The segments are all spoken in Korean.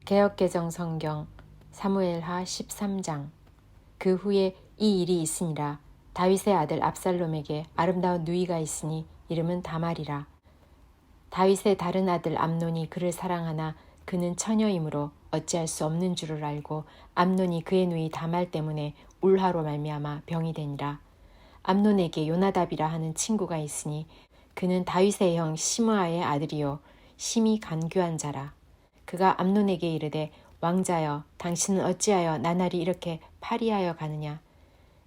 개역개정 성경 사무엘하 13장. 그 후에 이 일이 있으니라. 다윗의 아들 압살롬에게 아름다운 누이가 있으니 이름은 다말이라. 다윗의 다른 아들 암논이 그를 사랑하나 그는 처녀이므로 어찌할 수 없는 줄을 알고 암논이 그의 누이 다말 때문에 울화로 말미암아 병이 되니라. 암논에게 요나답이라 하는 친구가 있으니 그는 다윗의 형 시므아의 아들이요 심히 간교한 자라. 그가 암논에게 이르되 왕자여 당신은 어찌하여 나날이 이렇게 파리하여 가느냐.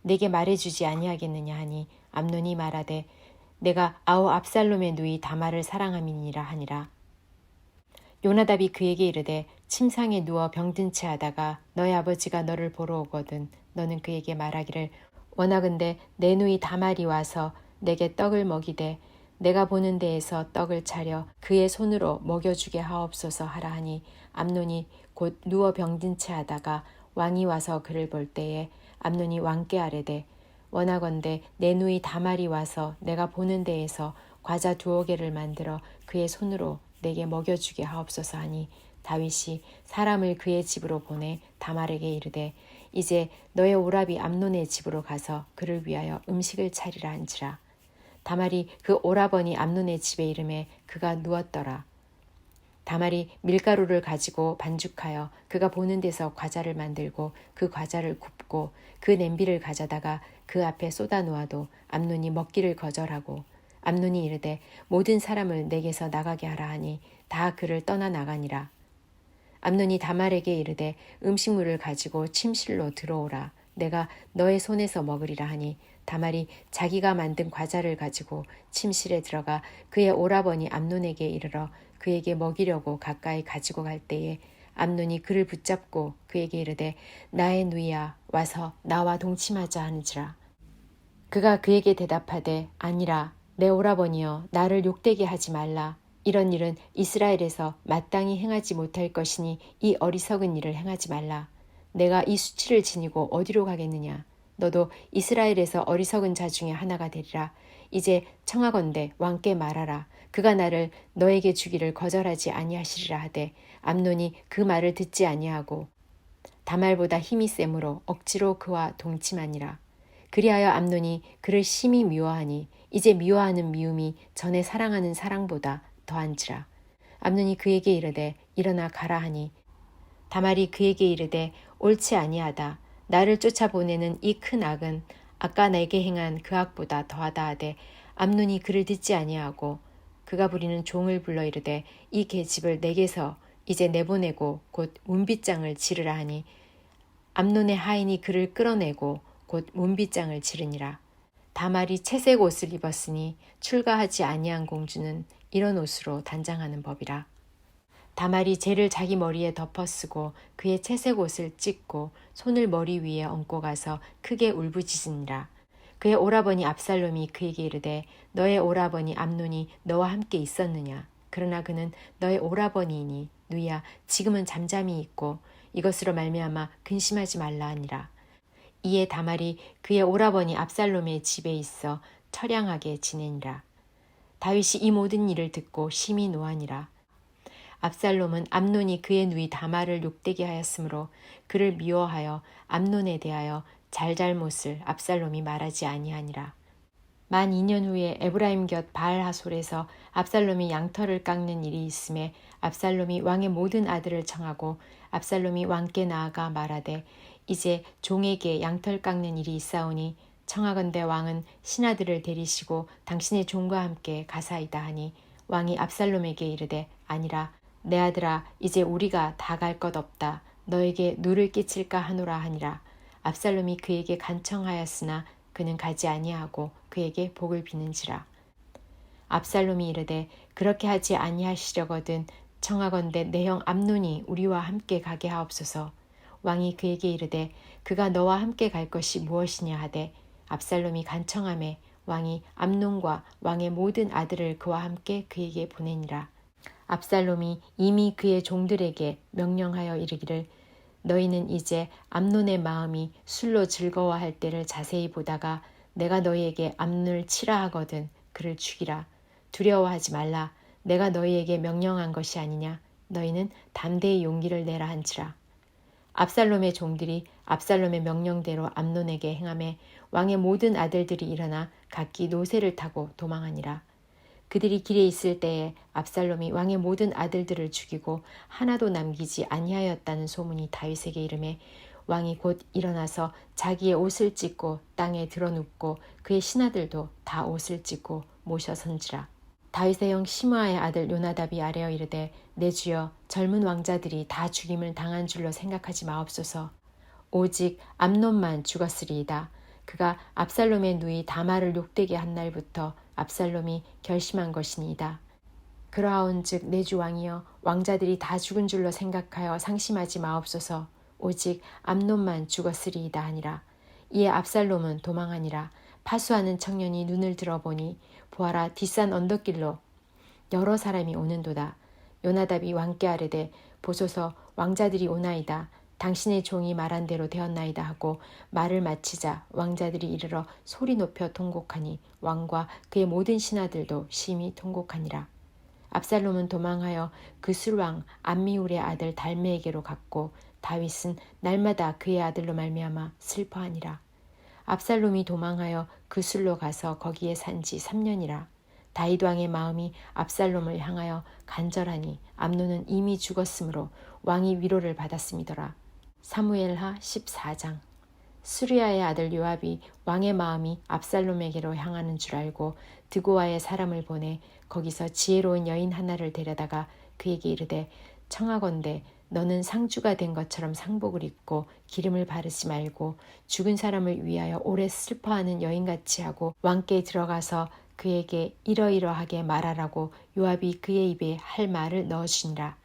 내게 말해주지 아니하겠느냐 하니 암논이 말하되 내가 아우 압살롬의 누이 다말을 사랑함이니라 하니라. 요나답이 그에게 이르되 침상에 누워 병든 채 하다가 너의 아버지가 너를 보러 오거든 너는 그에게 말하기를 원하건대 내 누이 다말이 와서 내게 떡을 먹이되 내가 보는 데에서 떡을 차려 그의 손으로 먹여주게 하옵소서 하라 하니 암논이 곧 누워 병든 채 하다가 왕이 와서 그를 볼 때에 암논이 왕께 아뢰되 원하건대 내 누이 다말이 와서 내가 보는 데에서 과자 2개를 만들어 그의 손으로 내게 먹여주게 하옵소서 하니 다윗이 사람을 그의 집으로 보내 다말에게 이르되 이제 너의 오라비 암논의 집으로 가서 그를 위하여 음식을 차리라 한지라. 다말이 그 오라버니 암논의 집에 이름에 그가 누웠더라. 다말이 밀가루를 가지고 반죽하여 그가 보는 데서 과자를 만들고 그 과자를 굽고 그 냄비를 가져다가 그 앞에 쏟아 놓아도 암논이 먹기를 거절하고 암논이 이르되 모든 사람을 내게서 나가게 하라 하니 다 그를 떠나 나가니라. 암논이 다말에게 이르되 음식물을 가지고 침실로 들어오라. 내가 너의 손에서 먹으리라 하니 다말이 자기가 만든 과자를 가지고 침실에 들어가 그의 오라버니 암논에게 이르러 그에게 먹이려고 가까이 가지고 갈 때에 암논이 그를 붙잡고 그에게 이르되 나의 누이야 와서 나와 동침하자 하는지라. 그가 그에게 대답하되 아니라 내 오라버니여 나를 욕되게 하지 말라. 이런 일은 이스라엘에서 마땅히 행하지 못할 것이니 이 어리석은 일을 행하지 말라. 내가 이 수치를 지니고 어디로 가겠느냐. 너도 이스라엘에서 어리석은 자 중에 하나가 되리라. 이제 청하건대 왕께 말하라. 그가 나를 너에게 주기를 거절하지 아니하시리라 하되 암논이 그 말을 듣지 아니하고 다말보다 힘이 세므로 억지로 그와 동침하니라. 그리하여 암논이 그를 심히 미워하니 이제 미워하는 미움이 전에 사랑하는 사랑보다 더한지라. 암논이 그에게 이르되 일어나 가라 하니 다말이 그에게 이르되 옳지 아니하다. 나를 쫓아보내는 이 큰 악은 아까 내게 행한 그 악보다 더하다 하되 암논이 그를 듣지 아니하고 그가 부리는 종을 불러 이르되 이 계집을 내게서 이제 내보내고 곧 문빗장을 지르라 하니 암논의 하인이 그를 끌어내고 곧 문빗장을 지르니라. 다말이 채색 옷을 입었으니 출가하지 아니한 공주는 이런 옷으로 단장하는 법이라. 다말이 재를 자기 머리에 덮어쓰고 그의 채색 옷을 찢고 손을 머리 위에 얹고 가서 크게 울부짖으니라. 그의 오라버니 압살롬이 그에게 이르되 너의 오라버니 암논이 너와 함께 있었느냐. 그러나 그는 너의 오라버니이니 누이야 지금은 잠잠히 있고 이것으로 말미암아 근심하지 말라 하니라. 이에 다말이 그의 오라버니 압살롬의 집에 있어 처량하게 지내니라. 다윗이 이 모든 일을 듣고 심히 노하니라. 압살롬은 암논이 그의 누이 다말을 욕되게 하였으므로 그를 미워하여 암논에 대하여 잘잘못을 압살롬이 말하지 아니하니라. 만 2년 후에 에브라임 곁 바알하솔에서 압살롬이 양털을 깎는 일이 있음에 압살롬이 왕의 모든 아들을 청하고 압살롬이 왕께 나아가 말하되 이제 종에게 양털 깎는 일이 있사오니 청하건대 왕은 신하들을 데리시고 당신의 종과 함께 가사이다 하니 왕이 압살롬에게 이르되 아니라 내 아들아 이제 우리가 다 갈 것 없다. 너에게 누를 끼칠까 하노라 하니라. 압살롬이 그에게 간청하였으나 그는 가지 아니하고 그에게 복을 비는지라. 압살롬이 이르되 그렇게 하지 아니하시려거든 청하건대 내 형 암논이 우리와 함께 가게 하옵소서. 왕이 그에게 이르되 그가 너와 함께 갈 것이 무엇이냐 하되 압살롬이 간청하매 왕이 암논과 왕의 모든 아들을 그와 함께 그에게 보내니라. 압살롬이 이미 그의 종들에게 명령하여 이르기를 너희는 이제 암논의 마음이 술로 즐거워할 때를 자세히 보다가 내가 너희에게 암논을 치라 하거든 그를 죽이라. 두려워하지 말라. 내가 너희에게 명령한 것이 아니냐. 너희는 담대히 용기를 내라 한지라. 압살롬의 종들이 압살롬의 명령대로 암논에게 행하매 왕의 모든 아들들이 일어나 각기 노새를 타고 도망하니라. 그들이 길에 있을 때에 압살롬이 왕의 모든 아들들을 죽이고 하나도 남기지 아니하였다는 소문이 다윗에게 이르매 왕이 곧 일어나서 자기의 옷을 찢고 땅에 드러눕고 그의 신하들도 다 옷을 찢고 모셔 선지라. 다윗의 형 시므아의 아들 요나답이 아뢰어 이르되 내 주여 젊은 왕자들이 다 죽임을 당한 줄로 생각하지 마옵소서. 오직 암논만 죽었으리이다. 그가 압살롬의 누이 다말을 욕되게 한 날부터 압살롬이 결심한 것이니이다. 그러하온즉 내 주 왕이여 왕자들이 다 죽은 줄로 생각하여 상심하지 마옵소서. 오직 암논만 죽었으리이다 하니라. 이에 압살롬은 도망하니라. 파수하는 청년이 눈을 들어보니 보아라 뒷산 언덕길로 여러 사람이 오는도다. 요나답이 왕께 아뢰되 보소서 왕자들이 오나이다. 당신의 종이 말한 대로 되었나이다 하고 말을 마치자 왕자들이 이르러 소리 높여 통곡하니 왕과 그의 모든 신하들도 심히 통곡하니라. 압살롬은 도망하여 그 술왕 암미울의 아들 달메에게로 갔고 다윗은 날마다 그의 아들로 말미암아 슬퍼하니라. 압살롬이 도망하여 그 술로 가서 거기에 산지 3년이라. 다윗 왕의 마음이 압살롬을 향하여 간절하니 암논은 이미 죽었으므로 왕이 위로를 받았음이더라. 사무엘하 14장. 수리아의 아들 요압이 왕의 마음이 압살롬에게로 향하는 줄 알고 드고아의 사람을 보내 거기서 지혜로운 여인 하나를 데려다가 그에게 이르되 청하건대 너는 상주가 된 것처럼 상복을 입고 기름을 바르지 말고 죽은 사람을 위하여 오래 슬퍼하는 여인같이 하고 왕께 들어가서 그에게 이러이러하게 말하라고 요압이 그의 입에 할 말을 넣어주니라.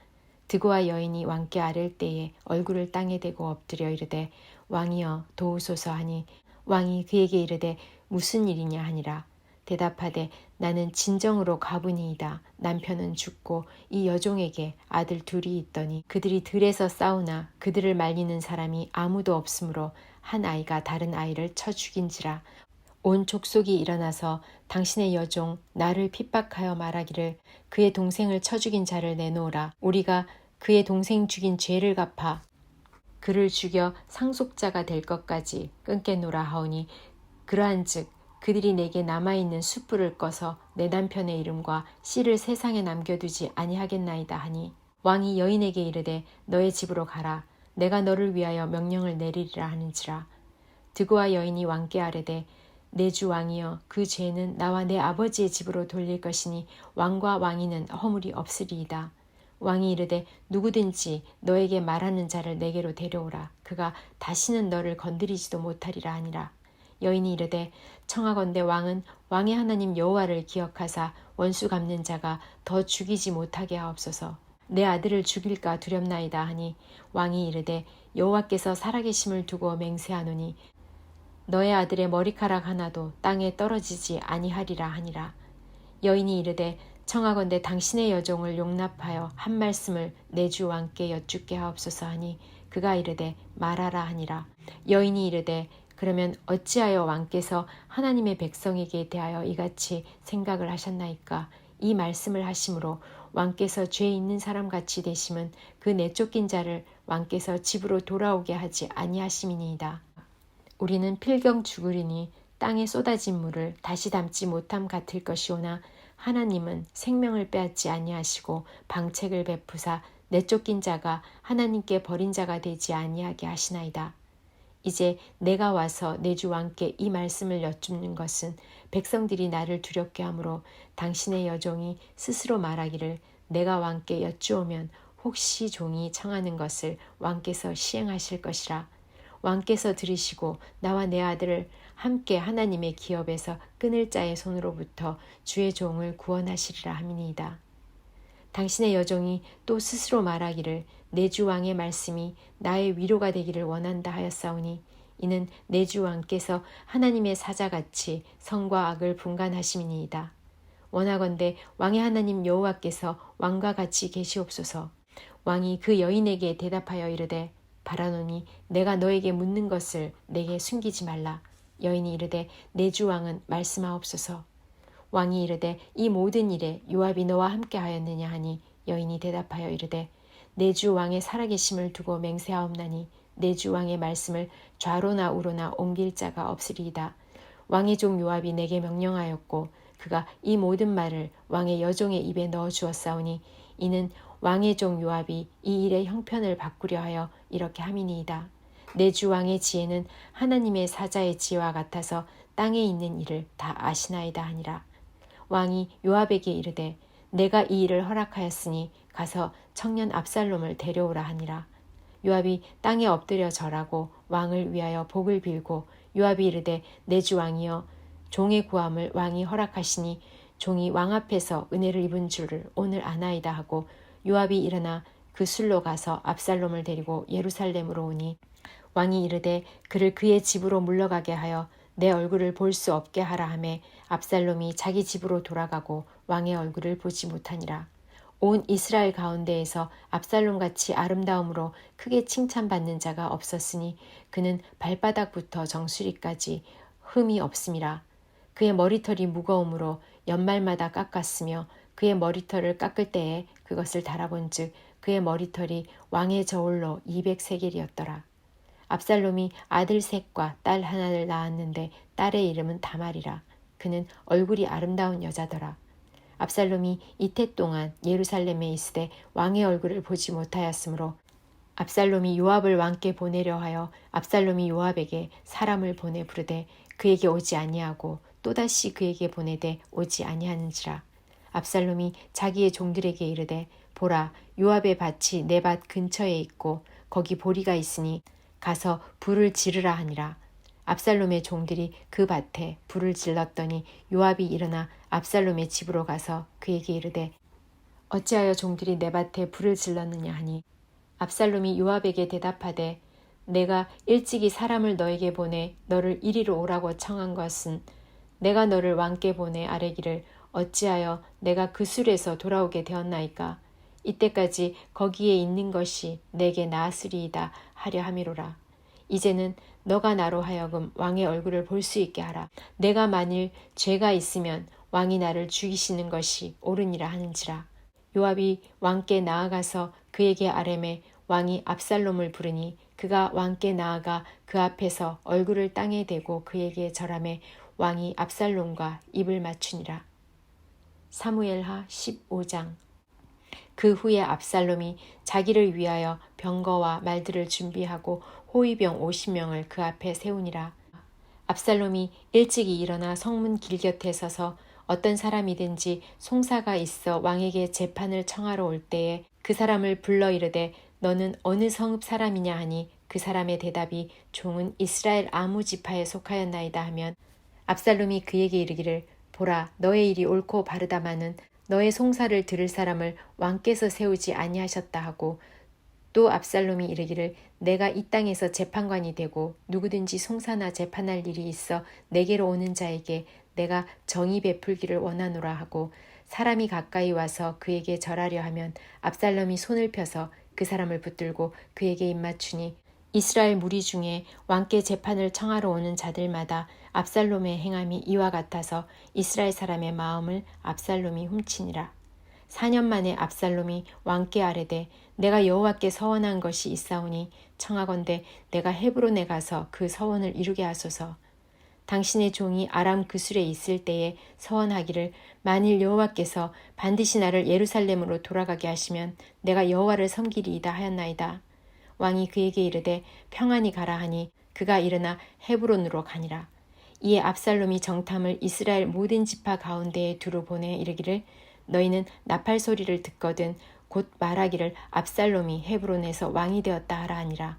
드고아 여인이 왕께 아랠 때에 얼굴을 땅에 대고 엎드려 이르되 왕이여 도우소서 하니 왕이 그에게 이르되 무슨 일이냐 하니라. 대답하되 나는 진정으로 가분이이다. 남편은 죽고 이 여종에게 아들 둘이 있더니 그들이 들에서 싸우나 그들을 말리는 사람이 아무도 없으므로 한 아이가 다른 아이를 쳐 죽인지라. 온 족속이 일어나서 당신의 여종 나를 핍박하여 말하기를 그의 동생을 쳐 죽인 자를 내놓으라. 우리가 그의 동생 죽인 죄를 갚아 그를 죽여 상속자가 될 것까지 끊겠노라 하오니 그러한즉 그들이 내게 남아있는 숯불을 꺼서 내 남편의 이름과 씨를 세상에 남겨두지 아니하겠나이다 하니 왕이 여인에게 이르되 너의 집으로 가라. 내가 너를 위하여 명령을 내리리라 하는지라. 드고아 여인이 왕께 아뢰되 내 주 왕이여 그 죄는 나와 내 아버지의 집으로 돌릴 것이니 왕과 왕위는 허물이 없으리이다. 왕이 이르되 누구든지 너에게 말하는 자를 내게로 데려오라. 그가 다시는 너를 건드리지도 못하리라 하니라. 여인이 이르되 청하건대 왕은 왕의 하나님 여호와를 기억하사 원수 갚는 자가 더 죽이지 못하게 하옵소서. 내 아들을 죽일까 두렵나이다 하니 왕이 이르되 여호와께서 살아계심을 두고 맹세하노니 너의 아들의 머리카락 하나도 땅에 떨어지지 아니하리라 하니라. 여인이 이르되 청하건대 당신의 여종을 용납하여 한 말씀을 내 주 왕께 여쭙게 하옵소서 하니 그가 이르되 말하라 하니라. 여인이 이르되 그러면 어찌하여 왕께서 하나님의 백성에게 대하여 이같이 생각을 하셨나이까? 이 말씀을 하심으로 왕께서 죄 있는 사람같이 되심은 그 내쫓긴 자를 왕께서 집으로 돌아오게 하지 아니하심이니이다. 우리는 필경 죽으리니 땅에 쏟아진 물을 다시 담지 못함 같을 것이오나 하나님은 생명을 빼앗지 아니하시고 방책을 베푸사 내쫓긴 자가 하나님께 버린 자가 되지 아니하게 하시나이다. 이제 내가 와서 내 주 왕께 이 말씀을 여쭙는 것은 백성들이 나를 두렵게 하므로 당신의 여종이 스스로 말하기를 내가 왕께 여쭈오면 혹시 종이 청하는 것을 왕께서 시행하실 것이라. 왕께서 들으시고 나와 내 아들을 함께 하나님의 기업에서 끊을 자의 손으로부터 주의 종을 구원하시리라 함이니이다. 당신의 여종이 또 스스로 말하기를 내 주 왕의 말씀이 나의 위로가 되기를 원한다 하였사오니 이는 내 주 왕께서 하나님의 사자같이 성과 악을 분간하심이니이다. 원하건대 왕의 하나님 여호와께서 왕과 같이 계시옵소서. 왕이 그 여인에게 대답하여 이르되 바라노니 내가 너에게 묻는 것을 내게 숨기지 말라. 여인이 이르되 내 주 왕은 말씀하옵소서. 왕이 이르되 이 모든 일에 요압이 너와 함께 하였느냐 하니 여인이 대답하여 이르되 내 주 왕의 살아계심을 두고 맹세하옵나니 내 주 왕의 말씀을 좌로나 우로나 옮길 자가 없으리이다. 왕의 종 요압이 내게 명령하였고 그가 이 모든 말을 왕의 여종의 입에 넣어 주었사오니 이는 왕의 종 요압이 이 일의 형편을 바꾸려 하여 이렇게 함이니이다. 내 주 왕의 지혜는 하나님의 사자의 지혜와 같아서 땅에 있는 일을 다 아시나이다 하니라. 왕이 요압에게 이르되 내가 이 일을 허락하였으니 가서 청년 압살롬을 데려오라 하니라. 요압이 땅에 엎드려 절하고 왕을 위하여 복을 빌고 요압이 이르되 내 주 왕이여 종의 구함을 왕이 허락하시니 종이 왕 앞에서 은혜를 입은 줄을 오늘 아나이다 하고 요압이 일어나 그 술로 가서 압살롬을 데리고 예루살렘으로 오니 왕이 이르되 그를 그의 집으로 물러가게 하여 내 얼굴을 볼 수 없게 하라 하매 압살롬이 자기 집으로 돌아가고 왕의 얼굴을 보지 못하니라. 온 이스라엘 가운데에서 압살롬같이 아름다움으로 크게 칭찬받는 자가 없었으니 그는 발바닥부터 정수리까지 흠이 없음이라. 그의 머리털이 무거움으로 연말마다 깎았으며 그의 머리털을 깎을 때에 그것을 달아본즉 그의 머리털이 왕의 저울로 200세겔이었더라. 압살롬이 아들 셋과 딸 하나를 낳았는데 딸의 이름은 다말이라. 그는 얼굴이 아름다운 여자더라. 압살롬이 이태 동안 예루살렘에 있으되 왕의 얼굴을 보지 못하였으므로 압살롬이 요압을 왕께 보내려 하여 압살롬이 요압에게 사람을 보내 부르되 그에게 오지 아니하고 또다시 그에게 보내되 오지 아니하는지라. 압살롬이 자기의 종들에게 이르되 보라 요압의 밭이 내 밭 근처에 있고 거기 보리가 있으니 가서 불을 지르라 하니라. 압살롬의 종들이 그 밭에 불을 질렀더니 요압이 일어나 압살롬의 집으로 가서 그에게 이르되 어찌하여 종들이 내 밭에 불을 질렀느냐 하니 압살롬이 요압에게 대답하되 내가 일찍이 사람을 너에게 보내 너를 이리로 오라고 청한 것은 내가 너를 왕께 보내 아뢰기를 어찌하여 내가 그 술에서 돌아오게 되었나이까. 이때까지 거기에 있는 것이 내게 나았으리이다 하려 함이로라. 이제는 너가 나로 하여금 왕의 얼굴을 볼 수 있게 하라. 내가 만일 죄가 있으면 왕이 나를 죽이시는 것이 옳으니라 하는지라. 요압이 왕께 나아가서 그에게 아뢰매 왕이 압살롬을 부르니 그가 왕께 나아가 그 앞에서 얼굴을 땅에 대고 그에게 절하매 왕이 압살롬과 입을 맞추니라. 사무엘하 15장. 그 후에 압살롬이 자기를 위하여 병거와 말들을 준비하고 호위병 50명을 그 앞에 세우니라. 압살롬이 일찍이 일어나 성문 길 곁에 서서 어떤 사람이든지 송사가 있어 왕에게 재판을 청하러 올 때에 그 사람을 불러 이르되 너는 어느 성읍 사람이냐 하니 그 사람의 대답이 종은 이스라엘 아무 지파에 속하였나이다 하면 압살롬이 그에게 이르기를 보라 너의 일이 옳고 바르다마는 너의 송사를 들을 사람을 왕께서 세우지 아니하셨다 하고 또 압살롬이 이르기를 내가 이 땅에서 재판관이 되고 누구든지 송사나 재판할 일이 있어 내게로 오는 자에게 내가 정의 베풀기를 원하노라 하고 사람이 가까이 와서 그에게 절하려 하면 압살롬이 손을 펴서 그 사람을 붙들고 그에게 입맞추니 이스라엘 무리 중에 왕께 재판을 청하러 오는 자들마다 압살롬의 행함이 이와 같아서 이스라엘 사람의 마음을 압살롬이 훔치니라. 4년 만에 압살롬이 왕께 아뢰되 내가 여호와께 서원한 것이 있사오니 청하건대 내가 헤브론에 가서 그 서원을 이루게 하소서. 당신의 종이 아람 그술에 있을 때에 서원하기를 만일 여호와께서 반드시 나를 예루살렘으로 돌아가게 하시면 내가 여호와를 섬기리이다 하였나이다. 왕이 그에게 이르되 평안히 가라 하니 그가 일어나 헤브론으로 가니라. 이에 압살롬이 정탐을 이스라엘 모든 지파 가운데에 두루 보내 이르기를 너희는 나팔 소리를 듣거든 곧 말하기를 압살롬이 헤브론에서 왕이 되었다 하라 하니라.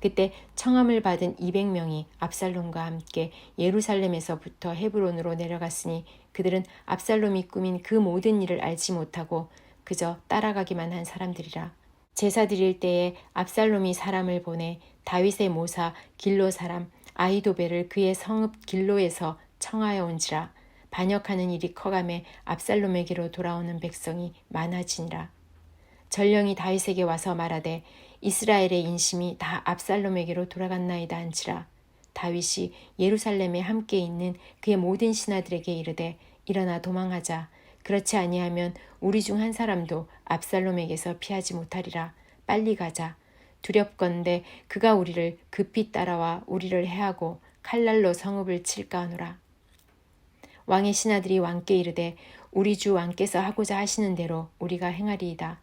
그때 청함을 받은 200명이 압살롬과 함께 예루살렘에서부터 헤브론으로 내려갔으니 그들은 압살롬이 꾸민 그 모든 일을 알지 못하고 그저 따라가기만 한 사람들이라. 제사 드릴 때에 압살롬이 사람을 보내 다윗의 모사 길로 사람 아히도벨을 그의 성읍 길로에서 청하여 온지라. 반역하는 일이 커가매 압살롬에게로 돌아오는 백성이 많아지니라. 전령이 다윗에게 와서 말하되 이스라엘의 인심이 다 압살롬에게로 돌아갔나이다 한지라. 다윗이 예루살렘에 함께 있는 그의 모든 신하들에게 이르되 일어나 도망하자. 그렇지 아니하면 우리 중 한 사람도 압살롬에게서 피하지 못하리라. 빨리 가자. 두렵건대 그가 우리를 급히 따라와 우리를 해하고 칼날로 성읍을 칠까 하노라. 왕의 신하들이 왕께 이르되 우리 주 왕께서 하고자 하시는 대로 우리가 행하리이다.